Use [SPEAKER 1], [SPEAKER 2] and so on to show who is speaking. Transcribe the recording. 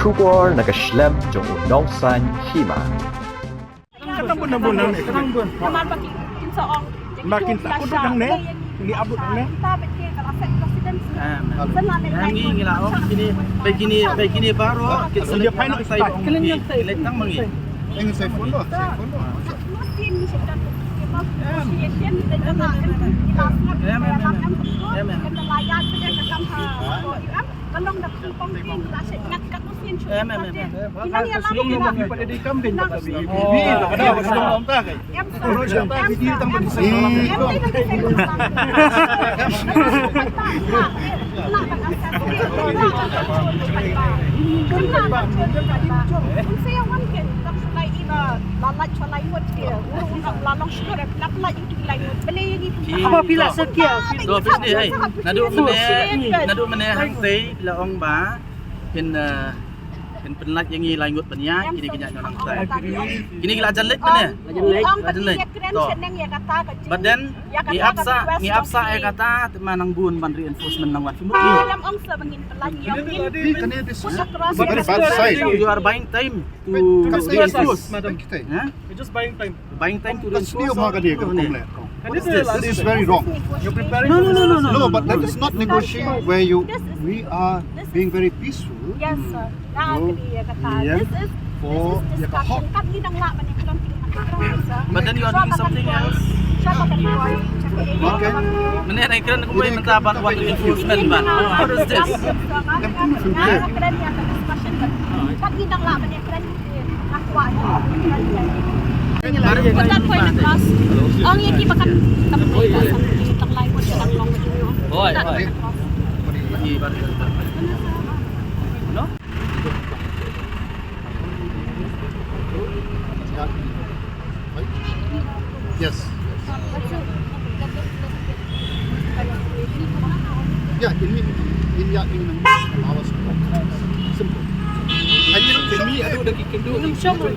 [SPEAKER 1] Syukur nag-slem jong unong san hima.
[SPEAKER 2] Kanang bulan-bulan ni, kanang bulan.
[SPEAKER 3] Naman baki kinsaong.
[SPEAKER 2] Makin takut dang ne. Ni abot dang ne.
[SPEAKER 3] Kita betul kalau saya presiden.
[SPEAKER 4] Begini baru kita
[SPEAKER 2] Dia paino
[SPEAKER 4] saya letang mangi.
[SPEAKER 2] Ingin saya follow.
[SPEAKER 3] Mesin sedang negotiation dengan nelayan punya kalau nak pengping rasa ingat kat mesin ini yang lalu
[SPEAKER 2] Pada di kambing tak tapi.
[SPEAKER 4] Pada sedang lontar kai.
[SPEAKER 2] Video tang bagi
[SPEAKER 3] Apabila sekian,
[SPEAKER 4] So bisnis nadu mana hang tei la ong baเป็นลักอย่างงี้ลายงดปัญญากินกินอย่างนั้นใส่กินกินอาจารย์เล็กนะเนี่ยอาจารย์เล็กต่อบัดเดนมีอัพซาเอกาตามานังบุญบัน reinforcement นังวัดฟิมุก
[SPEAKER 3] dalam angsa bangin pelagi yang
[SPEAKER 2] Very bad side.
[SPEAKER 4] you are buying time to reinforce
[SPEAKER 2] Madam kita.
[SPEAKER 4] we're just buying time to
[SPEAKER 2] That's new
[SPEAKER 4] reinforce
[SPEAKER 2] mga dia komple.
[SPEAKER 4] What is this?
[SPEAKER 2] This is very wrong. No, but that is not negotiating where we are being very peaceful.
[SPEAKER 3] Yes, sir. Nah, dia kata,
[SPEAKER 2] Yeah.
[SPEAKER 3] this is
[SPEAKER 2] For
[SPEAKER 3] discussion. Kan ni nang lak banyak kelang tinggal.
[SPEAKER 4] But then you are doing something else.
[SPEAKER 3] Siapa kan boy?
[SPEAKER 2] Okay.
[SPEAKER 4] Mana nak kira nak buat mentabak what reinforcement ban? What is this?
[SPEAKER 3] Keren ni akan discussion kan. Kan ni nang lak banyak kelang aku aja. Bukan point of class. Ang yang kita kan tempat kita lain pun sedang long begini.
[SPEAKER 4] Oi. Bagi baru. No?
[SPEAKER 2] Yes. Yeah, in awas. Simple. I think for me, I do the can do. Simple.